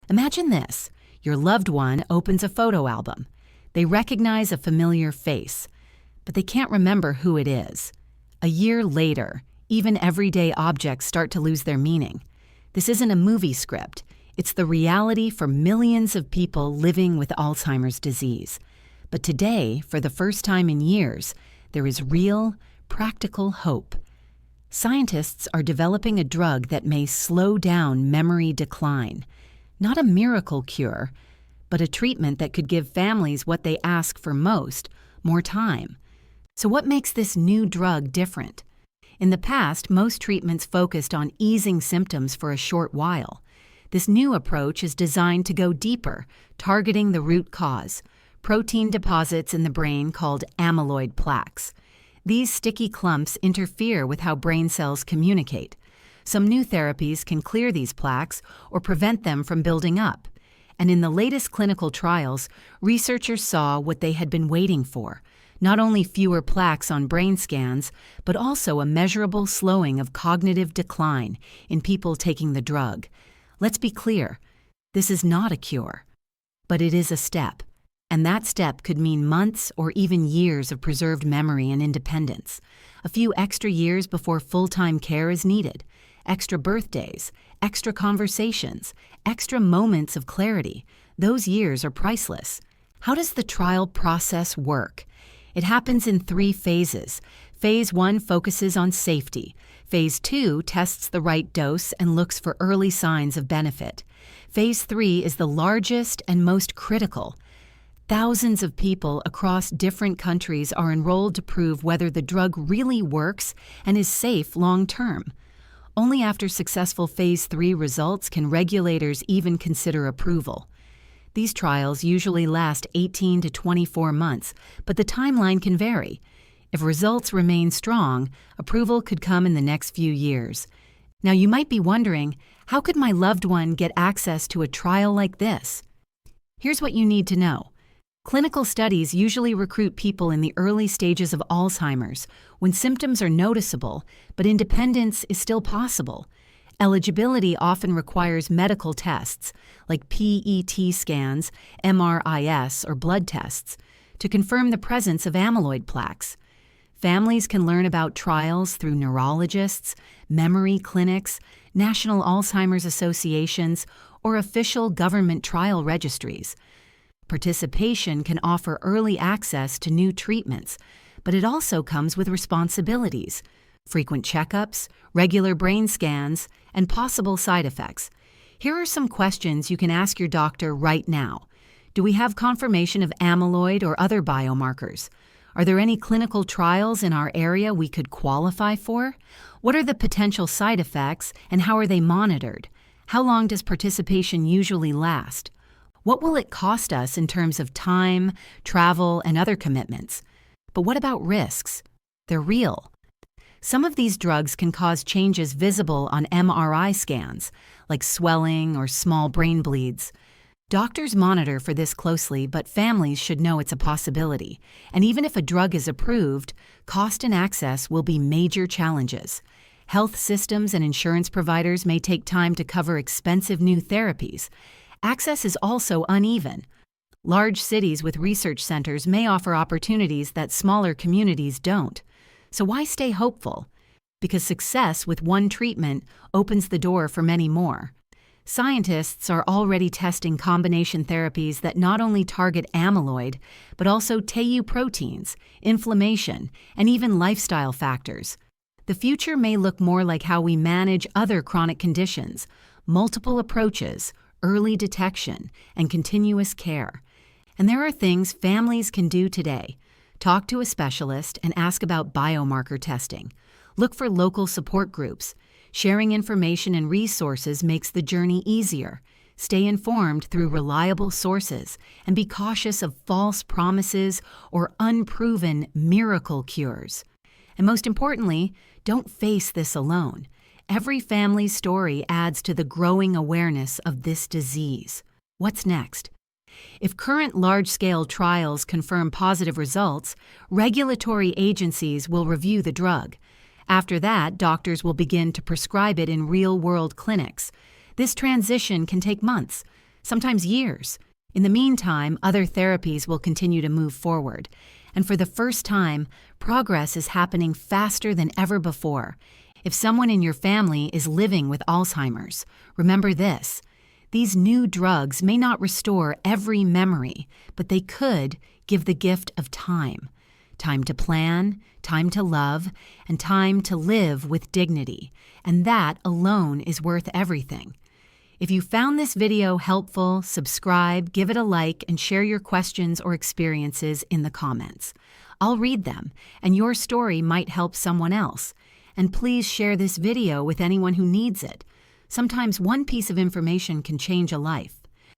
Imagine this. Your loved one opens a photo album. They recognize a familiar face, but they can't remember who it is. A year later, even everyday objects start to lose their meaning. This isn't a movie script. It's the reality for millions of people living with Alzheimer's disease. But today, for the first time in years, there is real, practical hope. Scientists are developing a drug that may slow down memory decline. Not a miracle cure, but a treatment that could give families what they ask for most, more time. So what makes this new drug different? In the past, most treatments focused on easing symptoms for a short while. This new approach is designed to go deeper, targeting the root cause, protein deposits in the brain called amyloid plaques. These sticky clumps interfere with how brain cells communicate. Some new therapies can clear these plaques or prevent them from building up. And in the latest clinical trials, researchers saw what they had been waiting for, not only fewer plaques on brain scans, but also a measurable slowing of cognitive decline in people taking the drug. Let's be clear, this is not a cure, but it is a step. And that step could mean months or even years of preserved memory and independence. A few extra years before full-time care is needed. Extra birthdays, extra conversations, extra moments of clarity. Those years are priceless. How does the trial process work? It happens in 3 phases. Phase 1 focuses on safety. Phase 2 tests the right dose and looks for early signs of benefit. Phase 3 is the largest and most critical. Thousands of people across different countries are enrolled to prove whether the drug really works and is safe long-term. Only after successful Phase 3 results can regulators even consider approval. These trials usually last 18 to 24 months, but the timeline can vary. If results remain strong, approval could come in the next few years. Now you might be wondering, how could my loved one get access to a trial like this? Here's what you need to know. Clinical studies usually recruit people in the early stages of Alzheimer's, when symptoms are noticeable, but independence is still possible. Eligibility often requires medical tests, like PET scans, MRIs, or blood tests, to confirm the presence of amyloid plaques. Families can learn about trials through neurologists, memory clinics, national Alzheimer's associations, or official government trial registries. Participation can offer early access to new treatments, but it also comes with responsibilities, frequent checkups, regular brain scans, and possible side effects. Here are some questions you can ask your doctor right now. Do we have confirmation of amyloid or other biomarkers? Are there any clinical trials in our area we could qualify for? What are the potential side effects and how are they monitored? How long does participation usually last? What will it cost us in terms of time, travel, and other commitments? But what about risks? They're real. Some of these drugs can cause changes visible on MRI scans, like swelling or small brain bleeds. Doctors monitor for this closely, but families should know it's a possibility. And even if a drug is approved, cost and access will be major challenges. Health systems and insurance providers may take time to cover expensive new therapies. Access is also uneven. Large cities with research centers may offer opportunities that smaller communities don't. So why stay hopeful? Because success with one treatment opens the door for many more. Scientists are already testing combination therapies that not only target amyloid, but also Tau proteins, inflammation, and even lifestyle factors. The future may look more like how we manage other chronic conditions, multiple approaches, early detection, and continuous care. And there are things families can do today. Talk to a specialist and ask about biomarker testing. Look for local support groups. Sharing information and resources makes the journey easier. Stay informed through reliable sources and be cautious of false promises or unproven miracle cures. And most importantly, don't face this alone. Every family's story adds to the growing awareness of this disease. What's next? If current large-scale trials confirm positive results, regulatory agencies will review the drug. After that, doctors will begin to prescribe it in real-world clinics. This transition can take months. sometimes years. In the meantime, other therapies will continue to move forward. And for the first time, progress is happening faster than ever before. If someone in your family is living with Alzheimer's, remember this. These new drugs may not restore every memory, but they could give the gift of time. Time to plan, time to love, and time to live with dignity. And that alone is worth everything. If you found this video helpful, subscribe, give it a like, and share your questions or experiences in the comments. I'll read them, and your story might help someone else. And please share this video with anyone who needs it. Sometimes one piece of information can change a life.